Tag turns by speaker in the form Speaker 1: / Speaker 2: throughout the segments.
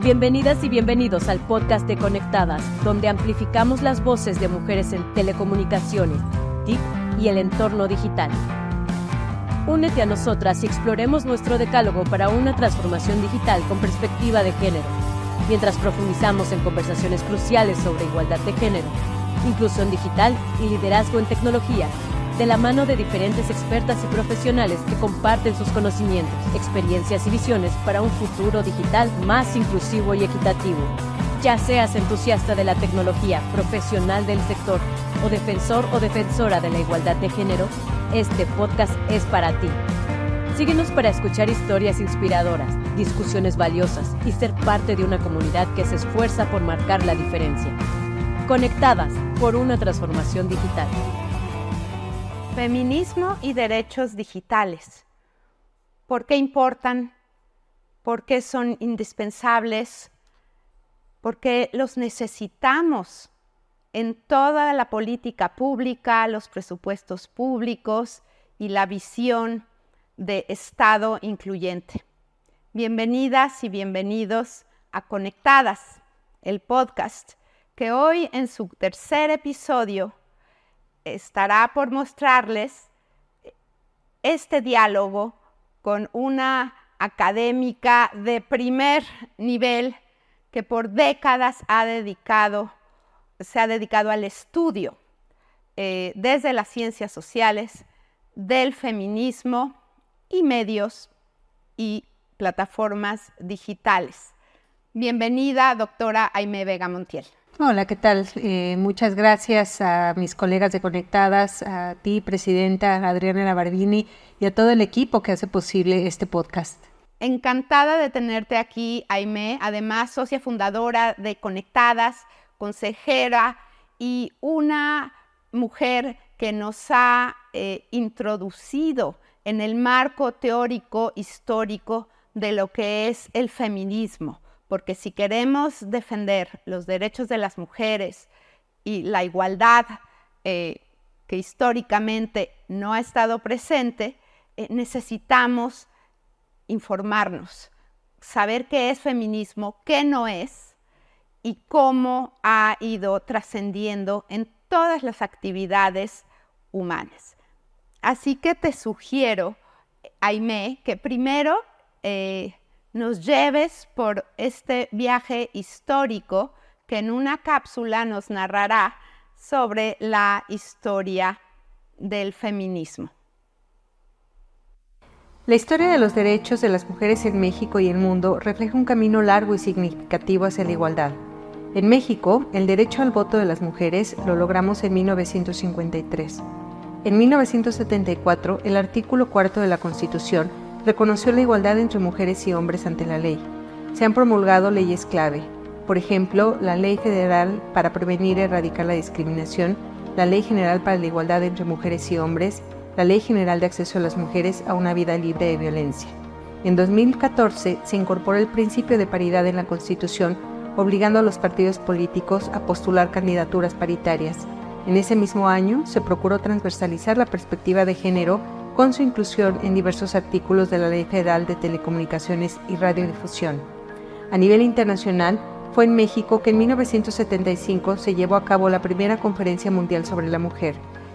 Speaker 1: Bienvenidas y bienvenidos al podcast de Conectadas, donde amplificamos las voces de mujeres en telecomunicaciones, TIC y el entorno digital. Únete a nosotras y exploremos nuestro decálogo para una transformación digital con perspectiva de género, mientras profundizamos en conversaciones cruciales sobre igualdad de género, inclusión digital y liderazgo en tecnología, de la mano de diferentes expertas y profesionales que comparten sus conocimientos, experiencias y visiones para un futuro digital más inclusivo y equitativo. Ya seas entusiasta de la tecnología, profesional del sector o defensor o defensora de la igualdad de género, este podcast es para ti. Síguenos para escuchar historias inspiradoras, discusiones valiosas y ser parte de una comunidad que se esfuerza por marcar la diferencia. Conectadas por una transformación digital.
Speaker 2: Feminismo y derechos digitales. ¿Por qué importan? ¿Por qué son indispensables? ¿Por qué los necesitamos en toda la política pública, los presupuestos públicos y la visión de Estado incluyente? Bienvenidas y bienvenidos a Conectadas, el podcast que hoy en su tercer episodio estará por mostrarles este diálogo con una académica de primer nivel que por décadas se ha dedicado al estudio desde las ciencias sociales, del feminismo y medios y plataformas digitales. Bienvenida, doctora Aimee Vega Montiel.
Speaker 3: Hola, ¿qué tal? Muchas gracias a mis colegas de Conectadas, a ti, presidenta Adriana Labardini, y a todo el equipo que hace posible este podcast.
Speaker 2: Encantada de tenerte aquí, Aimee, además socia fundadora de Conectadas, consejera y una mujer que nos ha introducido en el marco teórico histórico de lo que es el feminismo. Porque si queremos defender los derechos de las mujeres y la igualdad que históricamente no ha estado presente, necesitamos informarnos, saber qué es feminismo, qué no es y cómo ha ido trascendiendo en todas las actividades humanas. Así que te sugiero, Aimee, que primero nos lleves por este viaje histórico que en una cápsula nos narrará sobre la historia del feminismo.
Speaker 3: La historia de los derechos de las mujeres en México y el mundo refleja un camino largo y significativo hacia la igualdad. En México, el derecho al voto de las mujeres lo logramos en 1953. En 1974, el artículo 4 de la Constitución reconoció la igualdad entre mujeres y hombres ante la ley. Se han promulgado leyes clave, por ejemplo, la Ley Federal para prevenir y erradicar la discriminación, la Ley General para la Igualdad entre Mujeres y Hombres, la Ley General de Acceso a las Mujeres a una Vida Libre de Violencia. En 2014 se incorporó el principio de paridad en la Constitución, obligando a los partidos políticos a postular candidaturas paritarias. En ese mismo año se procuró transversalizar la perspectiva de género con su inclusión en diversos artículos de la Ley Federal de Telecomunicaciones y Radiodifusión. A nivel internacional, fue en México que en 1975 se llevó a cabo la primera Conferencia Mundial sobre la Mujer.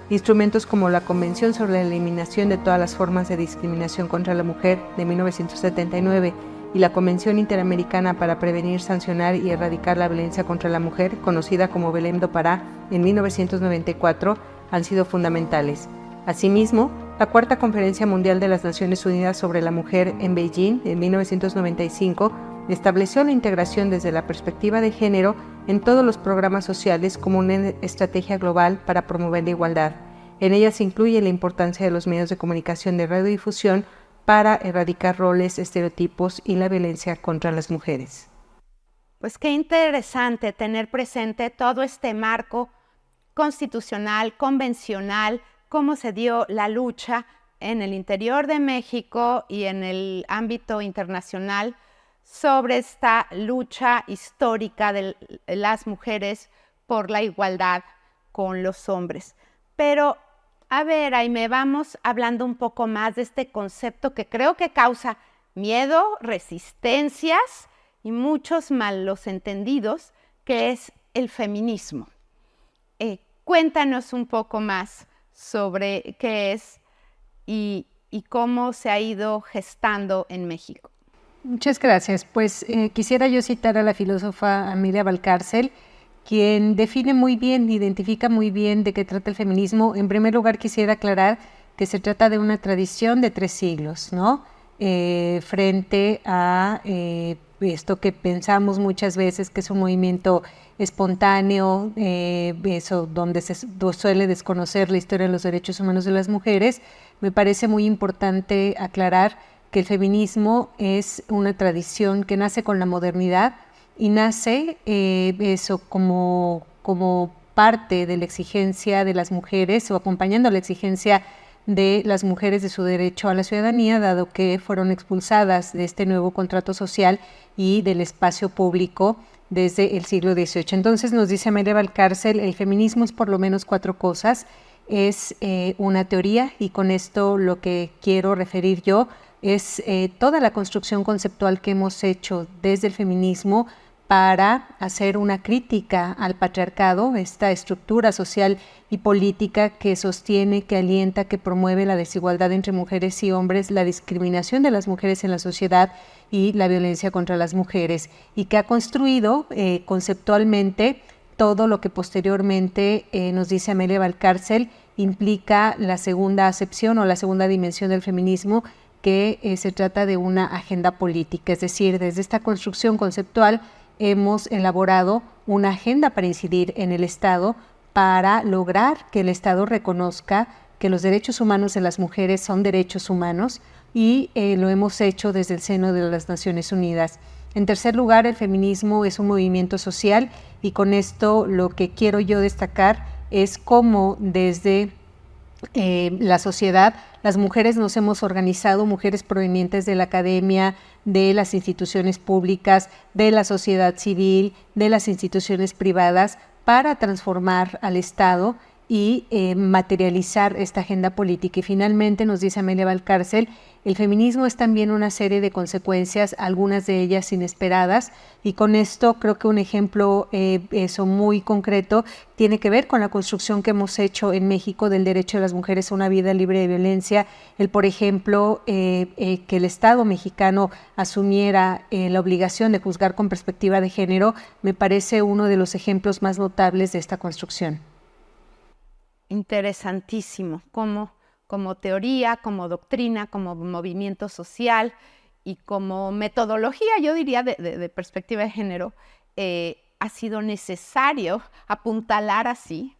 Speaker 3: Instrumentos como la Convención sobre la Eliminación de todas las formas de discriminación contra la mujer de 1979 y la Convención Interamericana para prevenir, sancionar y erradicar la violencia contra la mujer, conocida como Belém do Pará, en 1994, han sido fundamentales. Asimismo, la Cuarta Conferencia Mundial de las Naciones Unidas sobre la Mujer en Beijing, en 1995, estableció la integración desde la perspectiva de género en todos los programas sociales como una estrategia global para promover la igualdad. En ella se incluye la importancia de los medios de comunicación de radiodifusión para erradicar roles, estereotipos y la violencia contra las mujeres.
Speaker 2: Pues qué interesante tener presente todo este marco constitucional, convencional, cómo se dio la lucha en el interior de México y en el ámbito internacional sobre esta lucha histórica de las mujeres por la igualdad con los hombres. Pero, a ver, Aimee, vamos hablando un poco más de este concepto que creo que causa miedo, resistencias y muchos malos entendidos, que es el feminismo. Cuéntanos un poco más sobre qué es y cómo se ha ido gestando en México.
Speaker 3: Muchas gracias. Pues quisiera yo citar a la filósofa Amelia Valcárcel, quien define muy bien, identifica muy bien de qué trata el feminismo. En primer lugar, quisiera aclarar que se trata de una tradición de 3 siglos, ¿no? Frente a esto que pensamos muchas veces que es un movimiento espontáneo, eso donde se suele desconocer la historia de los derechos humanos de las mujeres. Me parece muy importante aclarar que el feminismo es una tradición que nace con la modernidad y nace eso como parte de la exigencia de las mujeres o acompañando la exigencia de las mujeres de su derecho a la ciudadanía, dado que fueron expulsadas de este nuevo contrato social y del espacio público desde el siglo XVIII. Entonces nos dice Amelia Valcárcel, el feminismo es por lo menos 4 cosas, es una teoría y con esto lo que quiero referir yo es toda la construcción conceptual que hemos hecho desde el feminismo para hacer una crítica al patriarcado, esta estructura social y política que sostiene, que alienta, que promueve la desigualdad entre mujeres y hombres, la discriminación de las mujeres en la sociedad y la violencia contra las mujeres, y que ha construido conceptualmente todo lo que posteriormente, nos dice Amelia Valcárcel, implica la segunda acepción o la segunda dimensión del feminismo, que se trata de una agenda política, es decir, desde esta construcción conceptual hemos elaborado una agenda para incidir en el Estado, para lograr que el Estado reconozca que los derechos humanos de las mujeres son derechos humanos y lo hemos hecho desde el seno de las Naciones Unidas. En tercer lugar, el feminismo es un movimiento social y con esto lo que quiero yo destacar es cómo desde la sociedad, las mujeres nos hemos organizado, mujeres provenientes de la academia, de las instituciones públicas, de la sociedad civil, de las instituciones privadas, para transformar al Estado y materializar esta agenda política. Y finalmente, nos dice Amelia Valcárcel, el feminismo es también una serie de consecuencias, algunas de ellas inesperadas, y con esto creo que un ejemplo eso muy concreto tiene que ver con la construcción que hemos hecho en México del derecho de las mujeres a una vida libre de violencia. El, por ejemplo, que el Estado mexicano asumiera la obligación de juzgar con perspectiva de género, me parece uno de los ejemplos más notables de esta construcción.
Speaker 2: Interesantísimo, como teoría, como doctrina, como movimiento social y como metodología, yo diría, de perspectiva de género, ha sido necesario apuntalar así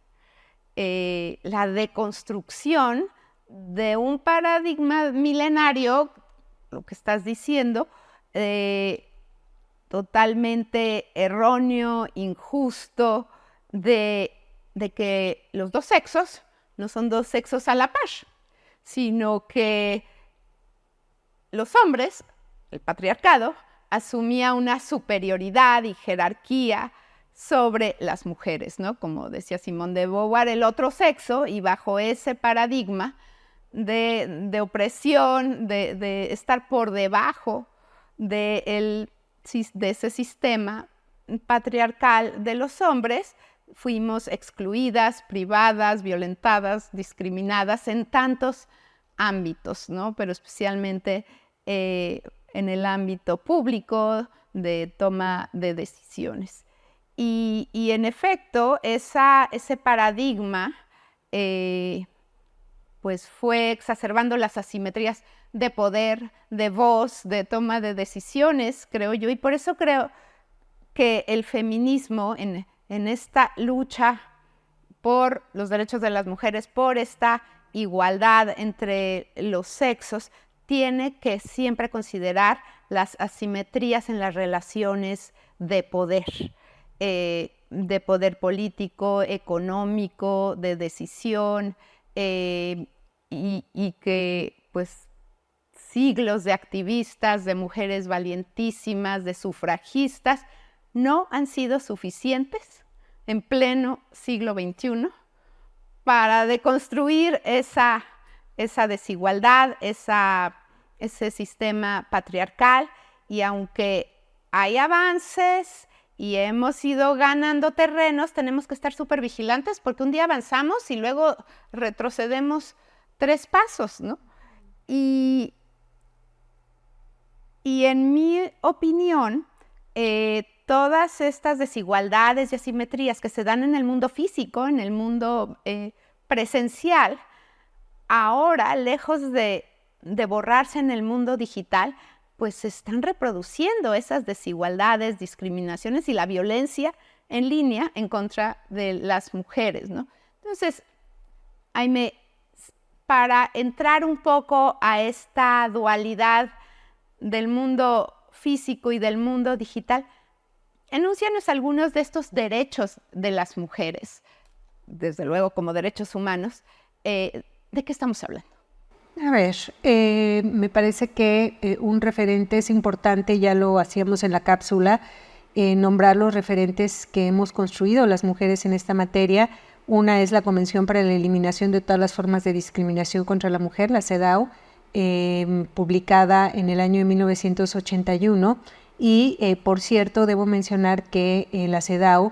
Speaker 2: la deconstrucción de un paradigma milenario, lo que estás diciendo, totalmente erróneo, injusto, de que los 2 sexos no son 2 sexos a la par, sino que los hombres, el patriarcado, asumía una superioridad y jerarquía sobre las mujeres, ¿no? Como decía Simone de Beauvoir, el otro sexo, y bajo ese paradigma de opresión, de estar por debajo de ese sistema patriarcal de los hombres, fuimos excluidas, privadas, violentadas, discriminadas en tantos ámbitos, ¿no? Pero especialmente en el ámbito público de toma de decisiones. Y en efecto, ese paradigma pues fue exacerbando las asimetrías de poder, de voz, de toma de decisiones, creo yo, y por eso creo que el feminismo en esta lucha por los derechos de las mujeres, por esta igualdad entre los sexos, tiene que siempre considerar las asimetrías en las relaciones de poder político, económico, de decisión, y que pues siglos de activistas, de mujeres valientísimas, de sufragistas, no han sido suficientes en pleno siglo XXI para deconstruir esa desigualdad, ese sistema patriarcal, y aunque hay avances y hemos ido ganando terrenos, tenemos que estar súper vigilantes porque un día avanzamos y luego retrocedemos 3 pasos, ¿no? Y en mi opinión, todas estas desigualdades y asimetrías que se dan en el mundo físico, en el mundo presencial, ahora, lejos de borrarse en el mundo digital, pues se están reproduciendo esas desigualdades, discriminaciones y la violencia en línea en contra de las mujeres, ¿no? Entonces, Aimee, para entrar un poco a esta dualidad del mundo físico y del mundo digital, enúncianos algunos de estos derechos de las mujeres, desde luego como derechos humanos. ¿De qué estamos hablando?
Speaker 3: A ver, me parece que un referente es importante, ya lo hacíamos en la cápsula, nombrar los referentes que hemos construido las mujeres en esta materia. Una es la Convención para la Eliminación de todas las formas de discriminación contra la mujer, la CEDAW, publicada en el año de 1981. Y, por cierto, debo mencionar que la CEDAW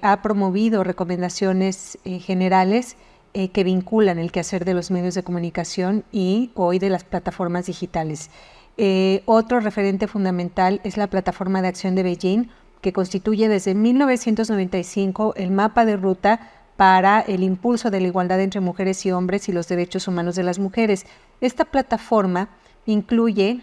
Speaker 3: ha promovido recomendaciones generales que vinculan el quehacer de los medios de comunicación y hoy de las plataformas digitales. Otro referente fundamental es la Plataforma de Acción de Beijing, que constituye desde 1995 el mapa de ruta para el impulso de la igualdad entre mujeres y hombres y los derechos humanos de las mujeres. Esta plataforma incluye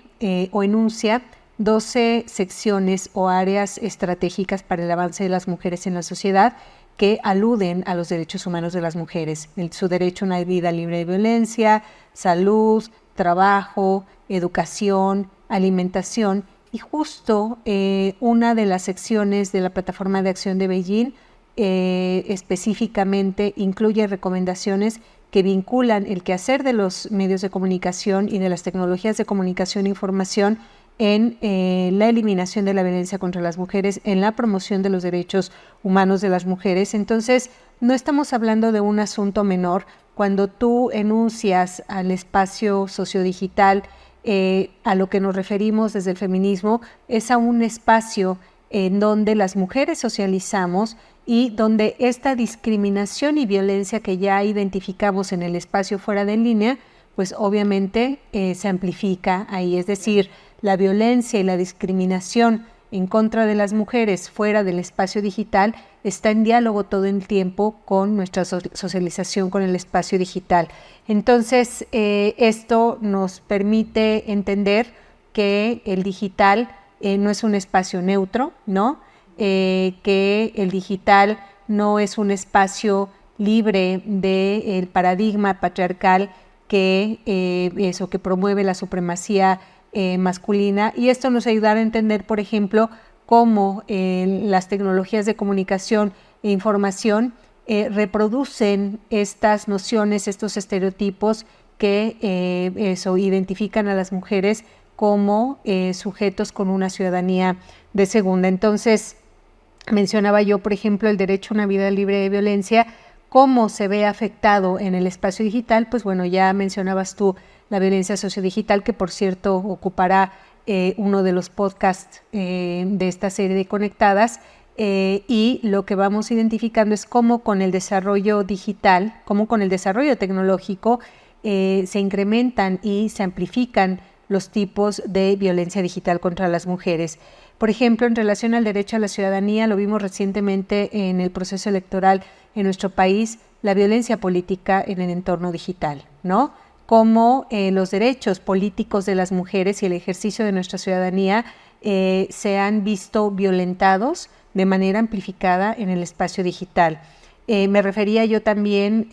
Speaker 3: o enuncia 12 secciones o áreas estratégicas para el avance de las mujeres en la sociedad que aluden a los derechos humanos de las mujeres, su derecho a una vida libre de violencia, salud, trabajo, educación, alimentación. Y justo una de las secciones de la Plataforma de Acción de Beijing específicamente incluye recomendaciones que vinculan el quehacer de los medios de comunicación y de las tecnologías de comunicación e información en la eliminación de la violencia contra las mujeres, en la promoción de los derechos humanos de las mujeres. Entonces, no estamos hablando de un asunto menor. Cuando tú enuncias al espacio sociodigital, a lo que nos referimos desde el feminismo, es a un espacio en donde las mujeres socializamos y donde esta discriminación y violencia que ya identificamos en el espacio fuera de línea, pues obviamente se amplifica ahí, es decir, la violencia y la discriminación en contra de las mujeres fuera del espacio digital está en diálogo todo el tiempo con nuestra socialización con el espacio digital. Entonces, esto nos permite entender que el digital no es un espacio neutro, ¿no? Que el digital no es un espacio libre del paradigma patriarcal que promueve la supremacía masculina, y esto nos ayudará a entender, por ejemplo, cómo las tecnologías de comunicación e información reproducen estas nociones, estos estereotipos que identifican a las mujeres como sujetos con una ciudadanía de segunda. Entonces, mencionaba yo, por ejemplo, el derecho a una vida libre de violencia. ¿Cómo se ve afectado en el espacio digital? Pues bueno, ya mencionabas tú la violencia sociodigital, que por cierto ocupará uno de los podcasts de esta serie de Conectadas, y lo que vamos identificando es cómo con el desarrollo digital, cómo con el desarrollo tecnológico se incrementan y se amplifican los tipos de violencia digital contra las mujeres. Por ejemplo, en relación al derecho a la ciudadanía, lo vimos recientemente en el proceso electoral en nuestro país, la violencia política en el entorno digital, ¿no? Cómo los derechos políticos de las mujeres y el ejercicio de nuestra ciudadanía se han visto violentados de manera amplificada en el espacio digital. Me refería yo también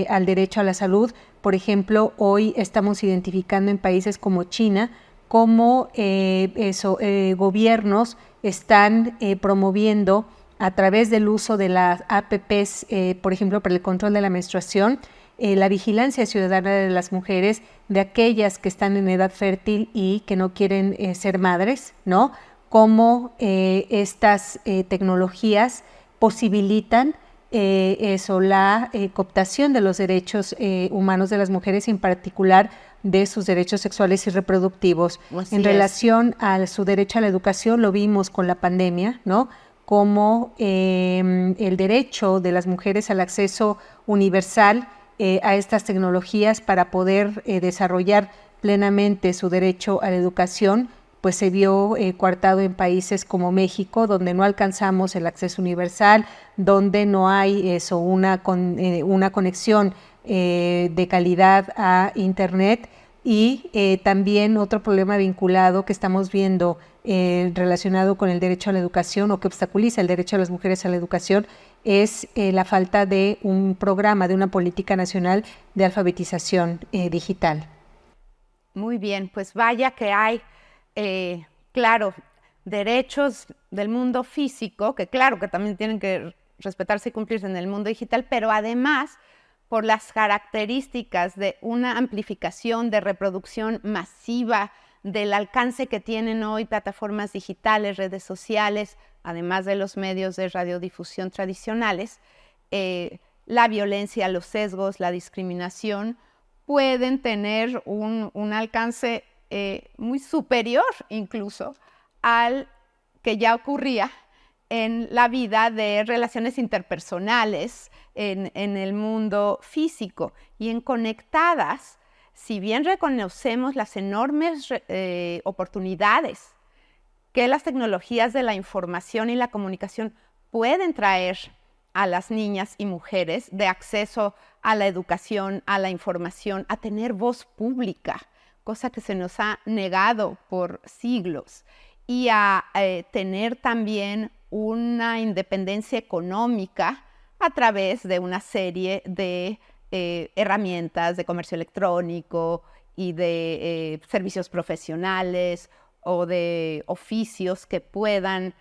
Speaker 3: al derecho a la salud. Por ejemplo, hoy estamos identificando en países como China cómo gobiernos están promoviendo a través del uso de las APPs, por ejemplo, para el control de la menstruación, la vigilancia ciudadana de las mujeres, de aquellas que están en edad fértil y que no quieren ser madres, ¿no? Cómo estas tecnologías posibilitan la cooptación de los derechos humanos de las mujeres, en particular de sus derechos sexuales y reproductivos.
Speaker 2: Así
Speaker 3: en
Speaker 2: es.
Speaker 3: relación a su derecho a la educación, lo vimos con la pandemia, ¿no? Como el derecho de las mujeres al acceso universal a estas tecnologías para poder desarrollar plenamente su derecho a la educación, pues se vio coartado en países como México, donde no alcanzamos el acceso universal, donde no hay una conexión de calidad a Internet. Y también otro problema vinculado que estamos viendo relacionado con el derecho a la educación, o que obstaculiza el derecho de las mujeres a la educación, es la falta de un programa, de una política nacional de alfabetización digital.
Speaker 2: Muy bien, pues vaya que hay, claro, derechos del mundo físico, que claro que también tienen que respetarse y cumplirse en el mundo digital, pero además por las características de una amplificación, de reproducción masiva, del alcance que tienen hoy plataformas digitales, redes sociales, además de los medios de radiodifusión tradicionales, la violencia, los sesgos, la discriminación pueden tener un alcance muy superior incluso al que ya ocurría en la vida de relaciones interpersonales en el mundo físico. Y en Conectadas, si bien reconocemos las enormes oportunidades que las tecnologías de la información y la comunicación pueden traer a las niñas y mujeres de acceso a la educación, a la información, a tener voz pública, cosa que se nos ha negado por siglos, y a tener también una independencia económica a través de una serie de herramientas de comercio electrónico y de servicios profesionales o de oficios que puedan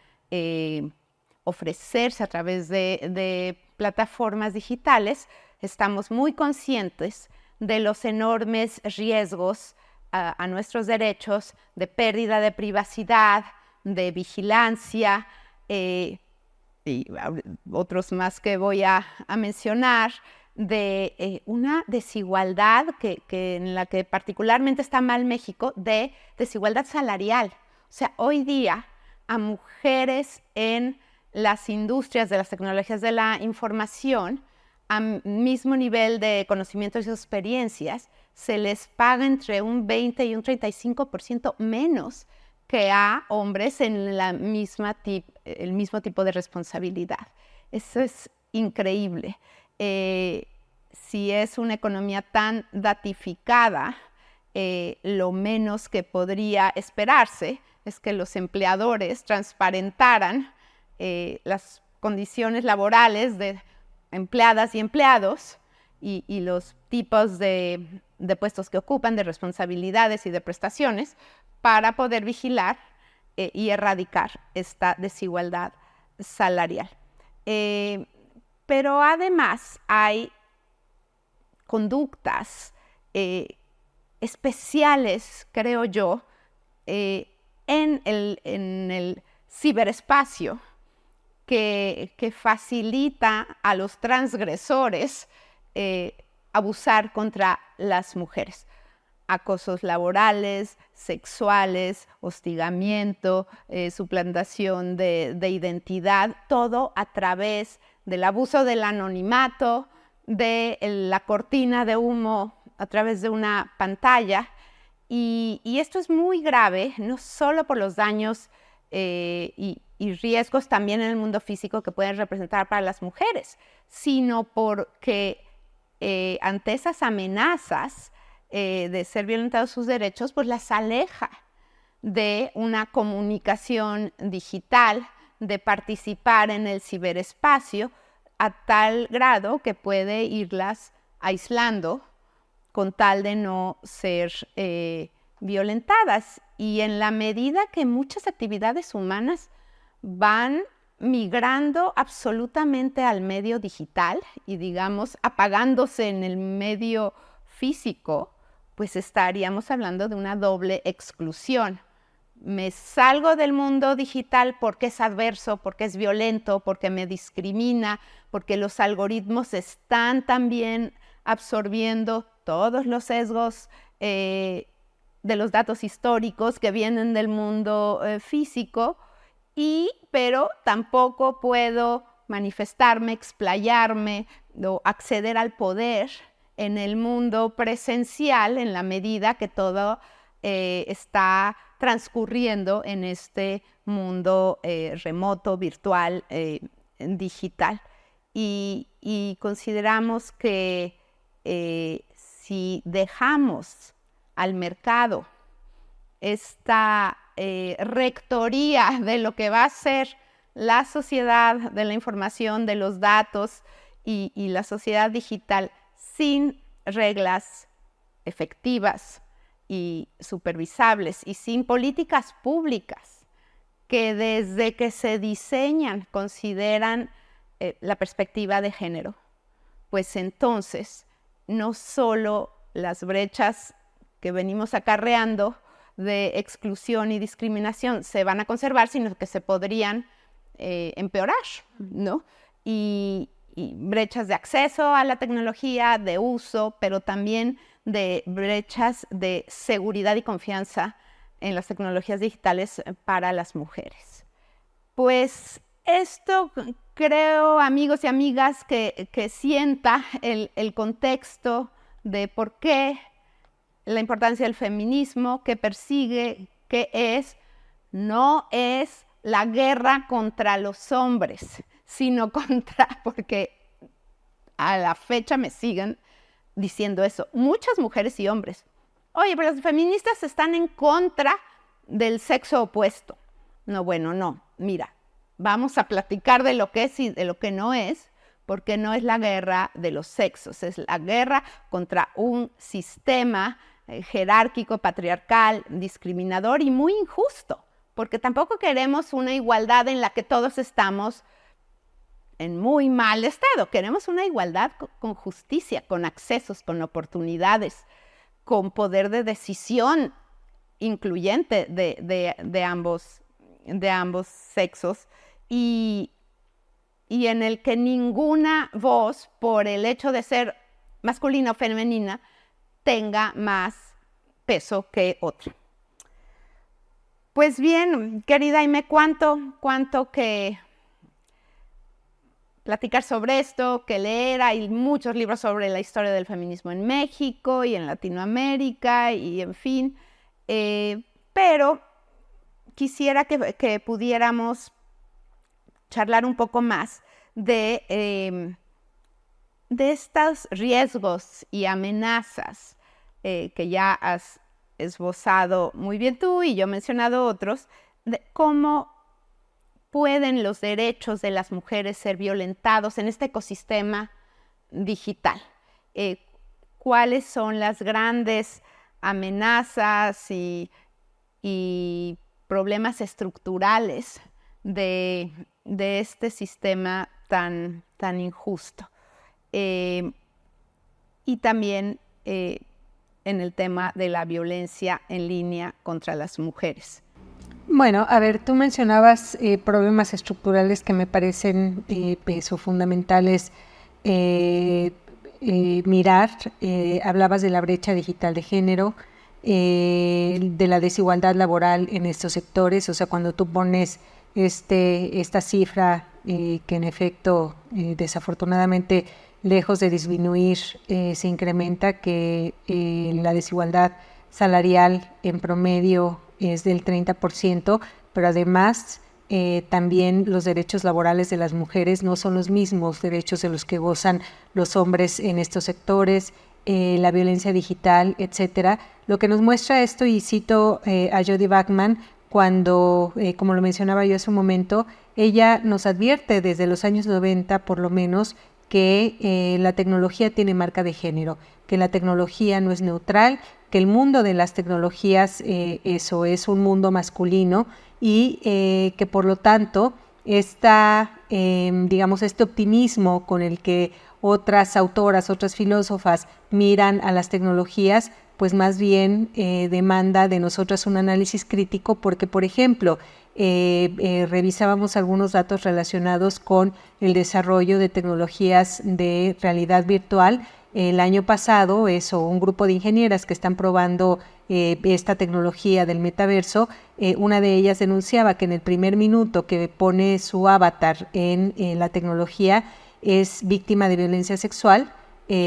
Speaker 2: ofrecerse a través de plataformas digitales. Estamos muy conscientes de los enormes riesgos a nuestros derechos de pérdida de privacidad, de vigilancia, y otros más que voy a mencionar, de una desigualdad en la que particularmente está mal México, de desigualdad salarial. O sea, hoy día a mujeres en las industrias de las tecnologías de la información, al mismo nivel de conocimientos y experiencias, se les paga entre un 20 y un 35% menos que a hombres en el mismo tipo de responsabilidad. Eso es increíble. Si es una economía tan datificada, lo menos que podría esperarse es que los empleadores transparentaran las condiciones laborales de empleadas y empleados y los tipos de puestos que ocupan, de responsabilidades y de prestaciones, para poder vigilar y erradicar esta desigualdad salarial. Pero además hay conductas especiales, creo yo, en el ciberespacio que facilita a los transgresores abusar contra las mujeres. Acosos laborales, sexuales, hostigamiento, suplantación de identidad, todo a través del abuso del anonimato, de la cortina de humo a través de una pantalla. Y esto es muy grave, no solo por los daños y riesgos también en el mundo físico que pueden representar para las mujeres, sino porque ante esas amenazas de ser violentados sus derechos, pues las aleja de una comunicación digital, de participar en el ciberespacio, a tal grado que puede irlas aislando con tal de no ser violentadas. Y en la medida que muchas actividades humanas van migrando absolutamente al medio digital y, digamos, apagándose en el medio físico, pues estaríamos hablando de una doble exclusión. Me salgo del mundo digital porque es adverso, porque es violento, porque me discrimina, porque los algoritmos están también absorbiendo todos los sesgos de los datos históricos que vienen del mundo físico, pero tampoco puedo manifestarme, explayarme o acceder al poder en el mundo presencial en la medida que todo está transcurriendo en este mundo remoto, virtual, digital. Y consideramos que si dejamos al mercado esta rectoría de lo que va a ser la sociedad de la información, de los datos y la sociedad digital sin reglas efectivas y supervisables y sin políticas públicas que desde que se diseñan consideran la perspectiva de género, pues entonces no solo las brechas que venimos acarreando de exclusión y discriminación se van a conservar, sino que se podrían empeorar, ¿no? Y brechas de acceso a la tecnología, de uso, pero también de brechas de seguridad y confianza en las tecnologías digitales para las mujeres. Pues esto creo, amigos y amigas, que sienta el contexto de por qué la importancia del feminismo, que persigue, no es la guerra contra los hombres, sino porque a la fecha me siguen diciendo eso, muchas mujeres y hombres. Oye, pero las feministas están en contra del sexo opuesto. No, bueno, no, mira, vamos a platicar de lo que es y de lo que no es, porque no es la guerra de los sexos, es la guerra contra un sistema jerárquico, patriarcal, discriminador y muy injusto, porque tampoco queremos una igualdad en la que todos estamos en muy mal estado. Queremos una igualdad con justicia, con accesos, con oportunidades, con poder de decisión incluyente de ambos sexos y en el que ninguna voz, por el hecho de ser masculina o femenina, tenga más peso que otra. Pues bien, querida Aimé, cuánto que platicar sobre esto, que leer. Hay muchos libros sobre la historia del feminismo en México y en Latinoamérica y en fin, pero quisiera que pudiéramos charlar un poco más de estos riesgos y amenazas que ya has esbozado muy bien tú y yo he mencionado otros, de cómo pueden los derechos de las mujeres ser violentados en este ecosistema digital. ¿Cuáles son las grandes amenazas y problemas estructurales de este sistema tan injusto? Y también en el tema de la violencia en línea contra las mujeres.
Speaker 3: Bueno, a ver, tú mencionabas problemas estructurales que me parecen fundamentales mirar. Hablabas de la brecha digital de género, de la desigualdad laboral en estos sectores. O sea, cuando tú pones esta cifra que en efecto, desafortunadamente, lejos de disminuir, se incrementa, que la desigualdad salarial en promedio es del 30%, pero además también los derechos laborales de las mujeres no son los mismos derechos de los que gozan los hombres en estos sectores, la violencia digital, etcétera. Lo que nos muestra esto, y cito a Jody Bachman, cuando, como lo mencionaba yo hace un momento, ella nos advierte desde los años 90 por lo menos que la tecnología tiene marca de género, que la tecnología no es neutral, que el mundo de las tecnologías eso es un mundo masculino y que por lo tanto este optimismo con el que otras autoras, otras filósofas miran a las tecnologías, pues más bien demanda de nosotras un análisis crítico, porque, por ejemplo, revisábamos algunos datos relacionados con el desarrollo de tecnologías de realidad virtual El año pasado, un grupo de ingenieras que están probando esta tecnología del metaverso, una de ellas denunciaba que en el primer minuto que pone su avatar en la tecnología es víctima de violencia sexual,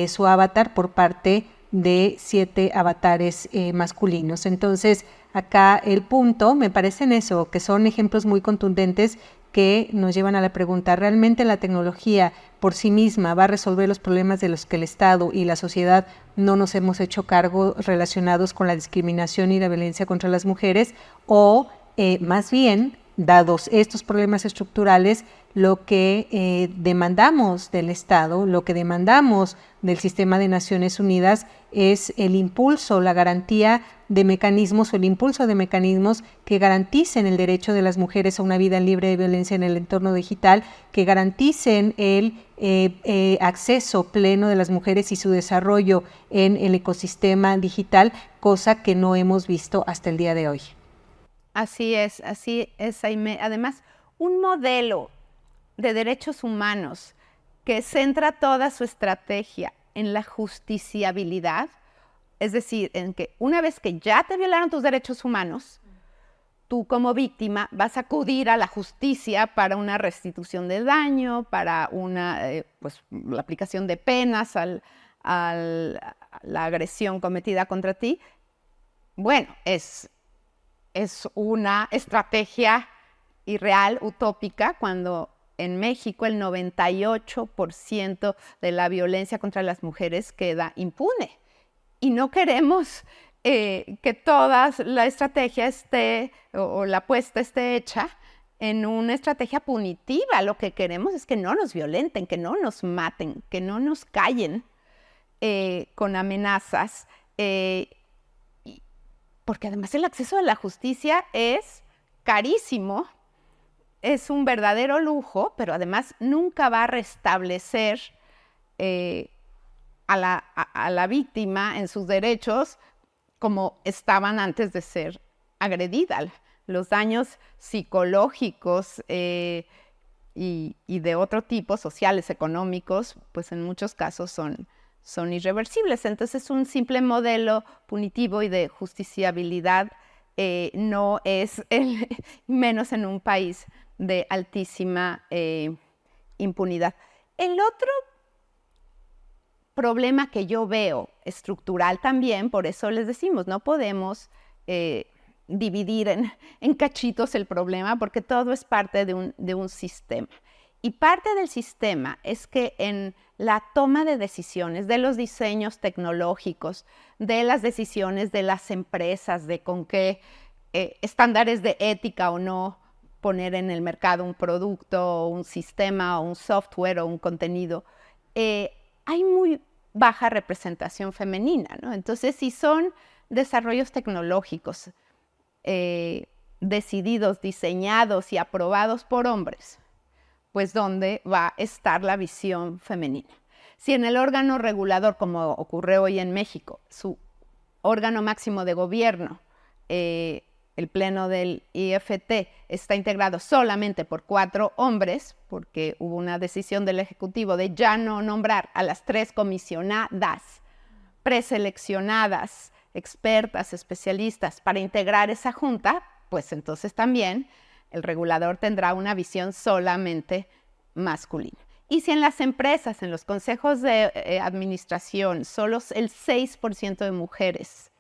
Speaker 3: su avatar por parte de 7 avatares masculinos. Entonces, acá el punto, me parecen eso, que son ejemplos muy contundentes que nos llevan a la pregunta, ¿realmente la tecnología por sí misma va a resolver los problemas de los que el Estado y la sociedad no nos hemos hecho cargo relacionados con la discriminación y la violencia contra las mujeres? O más bien, dados estos problemas estructurales, lo que demandamos del Estado, lo que demandamos del sistema de Naciones Unidas es el impulso, la garantía de mecanismos o el impulso de mecanismos que garanticen el derecho de las mujeres a una vida libre de violencia en el entorno digital, que garanticen el acceso pleno de las mujeres y su desarrollo en el ecosistema digital, cosa que no hemos visto hasta el día de hoy.
Speaker 2: Así es, Aimee. Además, un modelo de derechos humanos que centra toda su estrategia en la justiciabilidad, es decir, en que una vez que ya te violaron tus derechos humanos, tú como víctima vas a acudir a la justicia para una restitución de daño, para la aplicación de penas a la agresión cometida contra ti. Bueno, es una estrategia irreal, utópica, cuando en México el 98% de la violencia contra las mujeres queda impune. Y no queremos que toda la estrategia esté, o la apuesta esté hecha en una estrategia punitiva. Lo que queremos es que no nos violenten, que no nos maten, que no nos callen con amenazas. Porque además el acceso a la justicia es carísimo, es un verdadero lujo, pero además nunca va a restablecer a la víctima en sus derechos como estaban antes de ser agredida. Los daños psicológicos y de otro tipo, sociales, económicos, pues en muchos casos son irreversibles. Entonces, un simple modelo punitivo y de justiciabilidad no es menos en un país de altísima impunidad. El otro problema que yo veo estructural también, por eso les decimos, no podemos dividir en cachitos el problema, porque todo es parte de un sistema. Y parte del sistema es que en la toma de decisiones, de los diseños tecnológicos, de las decisiones de las empresas, de con qué estándares de ética o no poner en el mercado un producto, o un sistema, o un software, o un contenido, hay muy baja representación femenina, ¿no? Entonces, si son desarrollos tecnológicos decididos, diseñados y aprobados por hombres, pues ¿dónde va a estar la visión femenina? Si en el órgano regulador, como ocurre hoy en México, su órgano máximo de gobierno, el pleno del IFT, está integrado solamente por 4 hombres, porque hubo una decisión del Ejecutivo de ya no nombrar a las 3 comisionadas preseleccionadas, expertas, especialistas, para integrar esa junta, pues entonces también el regulador tendrá una visión solamente masculina. Y si en las empresas, en los consejos de administración, solo el 6% de mujeres,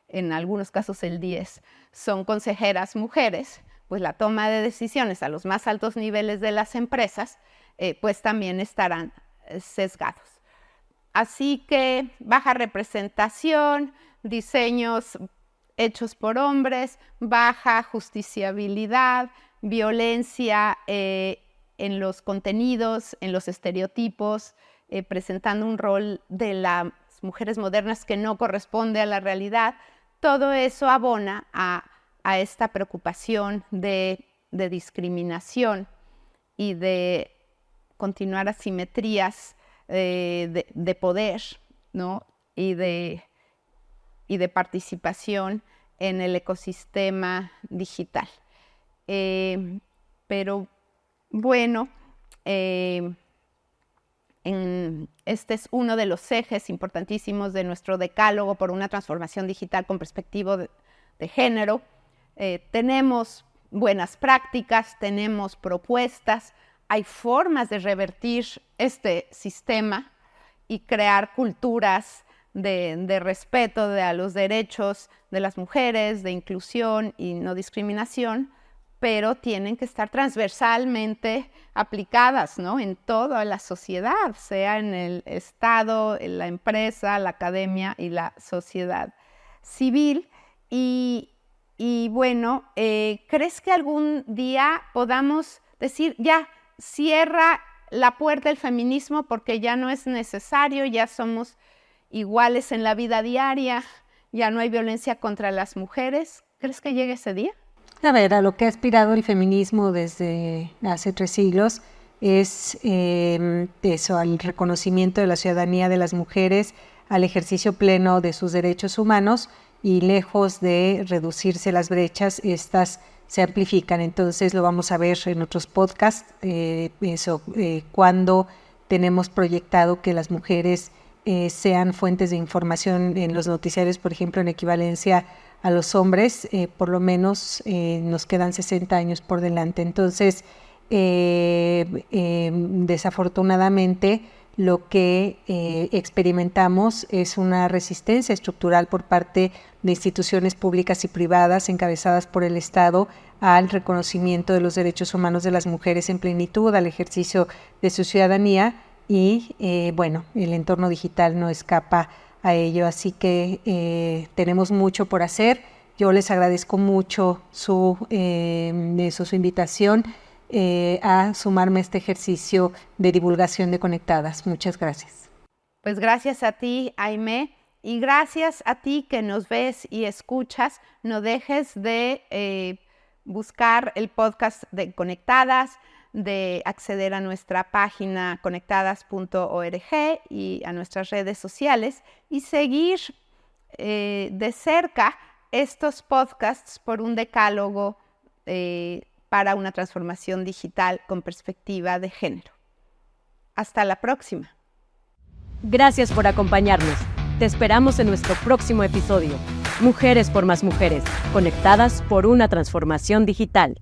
Speaker 2: en algunos casos el 10%, son consejeras mujeres, pues la toma de decisiones a los más altos niveles de las empresas, pues también estarán sesgados. Así que baja representación, diseños hechos por hombres, baja justiciabilidad, violencia en los contenidos, en los estereotipos, presentando un rol de las mujeres modernas que no corresponde a la realidad. Todo eso abona a esta preocupación de discriminación y de continuar asimetrías de poder, ¿no? y de participación en el ecosistema digital. Pero bueno, Este es uno de los ejes importantísimos de nuestro decálogo por una transformación digital con perspectiva de género. Tenemos buenas prácticas, tenemos propuestas, hay formas de revertir este sistema y crear culturas de respeto a los derechos de las mujeres, de inclusión y no discriminación, pero tienen que estar transversalmente aplicadas, ¿no?, en toda la sociedad, sea en el Estado, en la empresa, la academia y la sociedad civil. Y bueno, ¿crees que algún día podamos decir, ya, cierra la puerta del feminismo porque ya no es necesario, ya somos iguales en la vida diaria, ya no hay violencia contra las mujeres? ¿Crees que llegue ese día?
Speaker 3: A ver, a lo que ha aspirado el feminismo desde hace 3 siglos es eso, al reconocimiento de la ciudadanía de las mujeres, al ejercicio pleno de sus derechos humanos, y lejos de reducirse las brechas, estas se amplifican. Entonces lo vamos a ver en otros podcasts, cuando tenemos proyectado que las mujeres sean fuentes de información en los noticiarios, por ejemplo, en equivalencia a los hombres, por lo menos nos quedan 60 años por delante. Entonces, desafortunadamente, lo que experimentamos es una resistencia estructural por parte de instituciones públicas y privadas encabezadas por el Estado al reconocimiento de los derechos humanos de las mujeres en plenitud, al ejercicio de su ciudadanía, y bueno, el entorno digital no escapa a ello, así que tenemos mucho por hacer. Yo les agradezco mucho su invitación a sumarme a este ejercicio de divulgación de Conectadas. Muchas gracias.
Speaker 2: Pues gracias a ti, Aimé, y gracias a ti que nos ves y escuchas. No dejes de buscar el podcast de Conectadas, de acceder a nuestra página conectadas.org y a nuestras redes sociales y seguir de cerca estos podcasts por un decálogo para una transformación digital con perspectiva de género. Hasta la próxima.
Speaker 1: Gracias por acompañarnos. Te esperamos en nuestro próximo episodio. Mujeres por más mujeres, conectadas por una transformación digital.